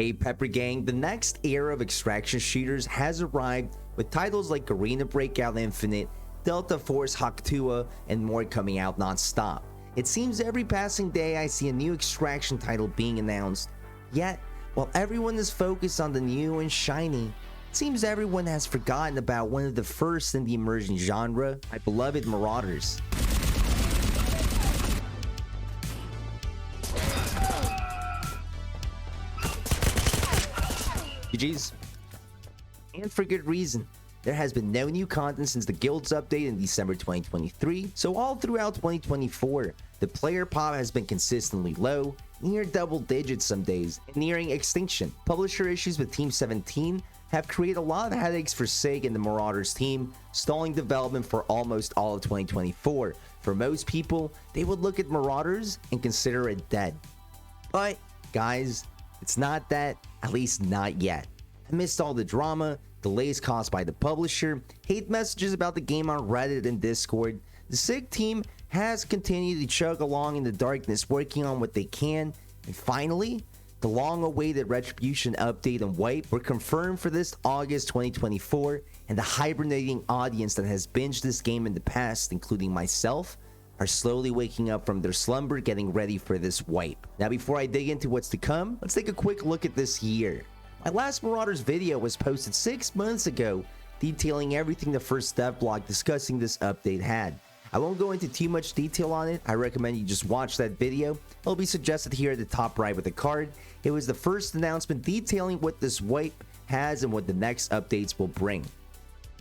Hey Pepper Gang, the next era of extraction shooters has arrived with titles like Arena Breakout Infinite, Delta Force Haktua, and more coming out non-stop. It seems every passing day I see a new extraction title being announced. Yet, while everyone is focused on the new and shiny, it seems everyone has forgotten about one of the first in the emerging genre, my beloved Marauders. GG's. And for good reason. There has been no new content since the guild's update in December 2023, so all throughout 2024, the player pop has been consistently low, near double digits some days, and nearing extinction. Publisher issues with Team 17 have created a lot of headaches for SIG and the Marauders team, stalling development for almost all of 2024. For most people, they would look at Marauders and consider it dead. But, guys, it's not that, at least not yet. Amidst all the drama, delays caused by the publisher, hate messages about the game on Reddit and Discord, the SIG team has continued to chug along in the darkness, working on what they can, and finally, the long-awaited Retribution update and wipe were confirmed for this August 2024, and the hibernating audience that has binged this game in the past, including myself, are slowly waking up from their slumber, getting ready for this wipe. Now, before I dig into what's to come, let's take a quick look at this year. My last Marauders video was posted 6 months ago, detailing everything the first dev blog discussing this update had. I won't go into too much detail on it. I recommend you just watch that video. It'll be suggested here at the top right with a card. It was the first announcement detailing what this wipe has and what the next updates will bring.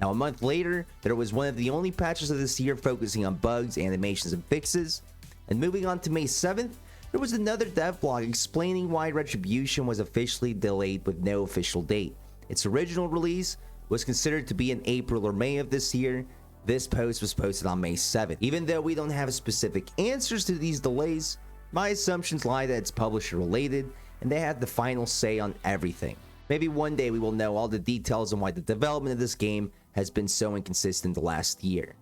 Now, a month later, there was one of the only patches of this year focusing on bugs, animations, and fixes. And moving on to May 7th, there was another dev blog explaining why Retribution was officially delayed with no official date. Its original release was considered to be in April or May of this year. This post was posted on May 7th. Even though we don't have specific answers to these delays, my assumptions lie that it's publisher related and they had the final say on everything. Maybe one day we will know all the details on why the development of this game has been so inconsistent the last year.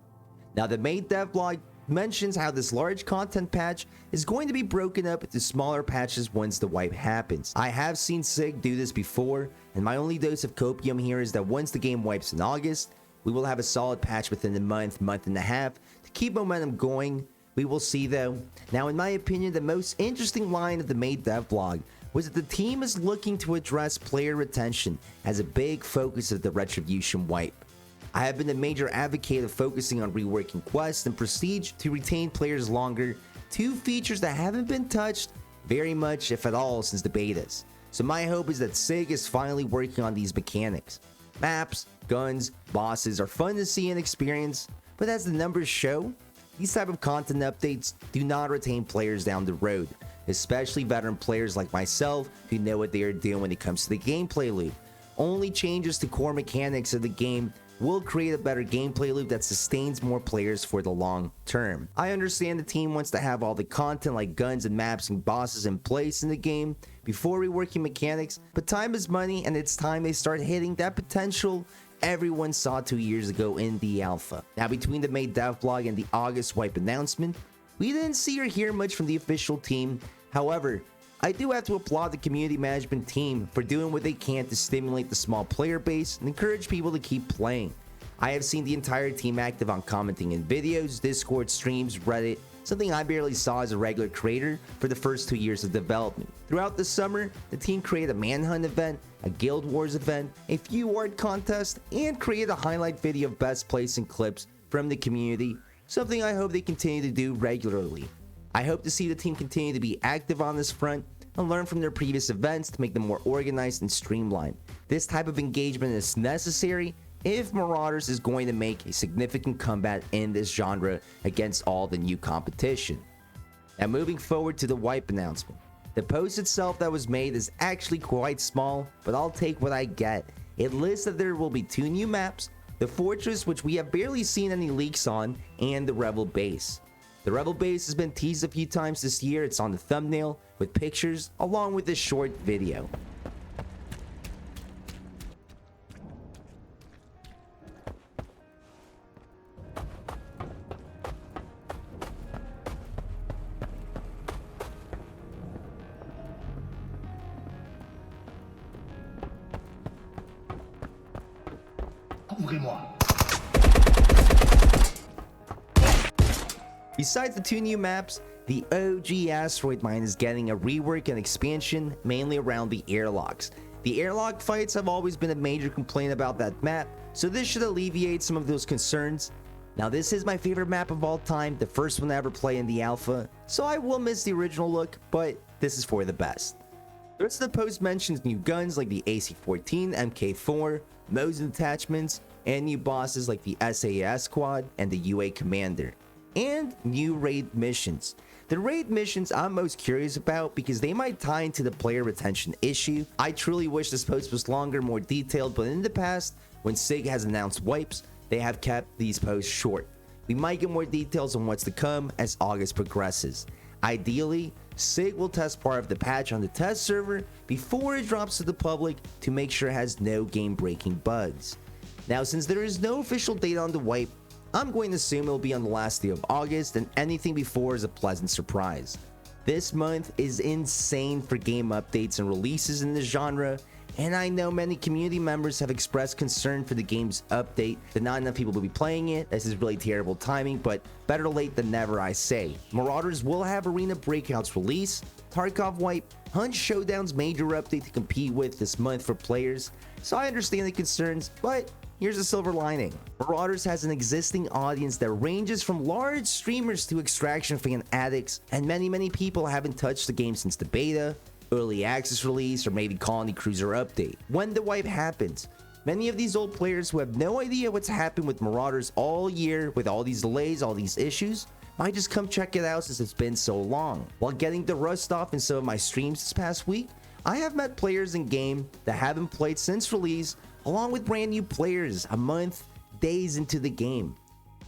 Now, the main dev blog mentions how this large content patch is going to be broken up into smaller patches once the wipe happens. I have seen SIG do this before, and my only dose of copium here is that once the game wipes in August, we will have a solid patch within a month and a half to keep momentum going. We will see though. Now, in my opinion, the most interesting line of the main dev blog was that the team is looking to address player retention as a big focus of the Retribution wipe. I have been a major advocate of focusing on reworking quests and prestige to retain players longer, two features that haven't been touched very much, if at all, since the betas. So my hope is that SIG is finally working on these mechanics. Maps, guns, bosses are fun to see and experience, but as the numbers show, these type of content updates do not retain players down the road, especially veteran players like myself who know what they are doing when it comes to the gameplay loop. Only changes to core mechanics of the game will create a better gameplay loop that sustains more players for the long term. I understand the team wants to have all the content like guns and maps and bosses in place in the game before reworking mechanics, but time is money and it's time they start hitting that potential everyone saw 2 years ago in the alpha. Now, between the May dev blog and the August wipe announcement, we didn't see or hear much from the official team. However, I do have to applaud the community management team for doing what they can to stimulate the small player base and encourage people to keep playing. I have seen the entire team active on commenting in videos, Discord streams, Reddit, something I barely saw as a regular creator for the first 2 years of development. Throughout the summer, the team created a manhunt event, a guild wars event, a few award contests, and created a highlight video of best plays and clips from the community, something I hope they continue to do regularly. I hope to see the team continue to be active on this front and learn from their previous events to make them more organized and streamlined. This type of engagement is necessary if Marauders is going to make a significant comeback in this genre against all the new competition. Now, moving forward to the wipe announcement. The post itself that was made is actually quite small, but I'll take what I get. It lists that there will be 2 new maps, the Fortress, which we have barely seen any leaks on, and the Rebel Base. The Rebel Base has been teased a few times this year. It's on the thumbnail with pictures along with this short video. Ouvrez-moi. Besides the 2 new maps, the OG asteroid mine is getting a rework and expansion mainly around the airlocks. The airlock fights have always been a major complaint about that map, so this should alleviate some of those concerns. Now this is my favorite map of all time, the first one I ever played in the alpha, so I will miss the original look, but this is for the best. The rest of the post mentions new guns like the AC-14, MK4, modes and attachments, and new bosses like the SAS squad and the UA commander, and new raid missions. The raid missions I'm most curious about because they might tie into the player retention issue. I truly wish this post was longer, more detailed, but in the past, when SIG has announced wipes, they have kept these posts short. We might get more details on what's to come as August progresses. Ideally, SIG will test part of the patch on the test server before it drops to the public to make sure it has no game-breaking bugs. Now, since there is no official date on the wipe, I'm going to assume it'll be on the last day of August, and anything before is a pleasant surprise. This month is insane for game updates and releases in the genre, and I know many community members have expressed concern for the game's update that not enough people will be playing it. This is really terrible timing, but better late than never, I say. Marauders will have Arena Breakouts release, Tarkov wipe, Hunt Showdown's major update to compete with this month for players, so I understand the concerns, but here's a silver lining. Marauders has an existing audience that ranges from large streamers to Extraction fan addicts, and many people haven't touched the game since the beta, early access release, or maybe Colony Cruiser update. When the wipe happens, many of these old players who have no idea what's happened with Marauders all year with all these delays, all these issues, might just come check it out since it's been so long. While getting the rust off in some of my streams this past week, I have met players in game that haven't played since release, along with brand new players a month, days into the game.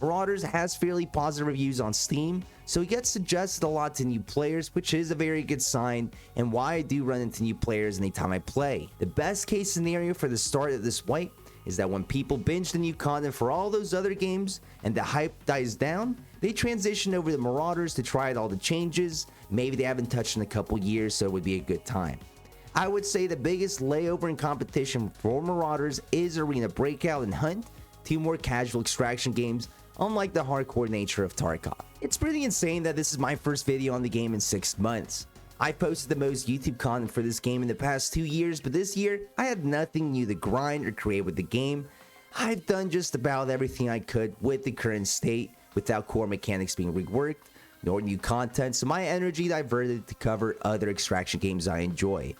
Marauders has fairly positive reviews on Steam, so it gets suggested a lot to new players, which is a very good sign and why I do run into new players anytime I play. The best case scenario for the start of this wipe is that when people binge the new content for all those other games and the hype dies down, they transition over to Marauders to try out all the changes. Maybe they haven't touched in a couple years, so it would be a good time. I would say the biggest layover in competition for Marauders is Arena Breakout and Hunt, 2 more casual extraction games, unlike the hardcore nature of Tarkov. It's pretty insane that this is my first video on the game in 6 months. I posted the most YouTube content for this game in the past 2 years, but this year, I had nothing new to grind or create with the game. I've done just about everything I could with the current state, without core mechanics being reworked, nor new content, so my energy diverted to cover other extraction games I enjoy.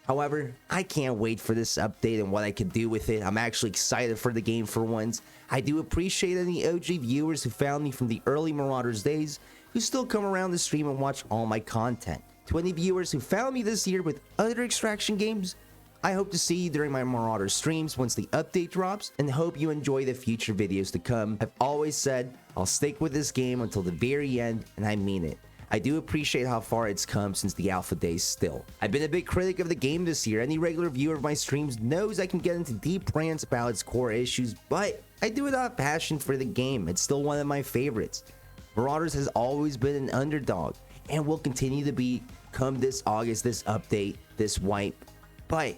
However, I can't wait for this update and what I can do with it. I'm actually excited for the game for once. I do appreciate any OG viewers who found me from the early Marauders days who still come around the stream and watch all my content. To any viewers who found me this year with other extraction games, I hope to see you during my Marauders streams once the update drops, and hope you enjoy the future videos to come. I've always said I'll stick with this game until the very end, and I mean it. I do appreciate how far it's come since the alpha days still. I've been a big critic of the game this year. Any regular viewer of my streams knows I can get into deep rants about its core issues, but I do it out of passion for the game. It's still one of my favorites. Marauders has always been an underdog and will continue to be come this August, this update, this wipe. But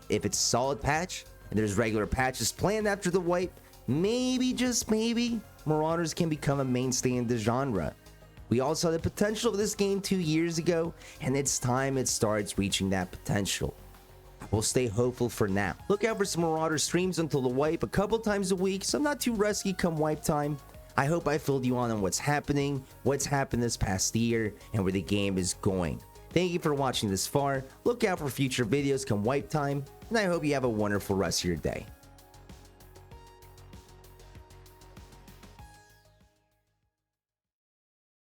if it's a solid patch and there's regular patches planned after the wipe, maybe, just maybe, Marauders can become a mainstay in the genre. We all saw the potential of this game 2 years ago, and it's time it starts reaching that potential. We'll stay hopeful for now. Look out for some Marauder streams until the wipe a couple times a week, so I'm not too rusty come wipe time. I hope I filled you on what's happening, what's happened this past year, and where the game is going. Thank you for watching this far. Look out for future videos come wipe time, and I hope you have a wonderful rest of your day.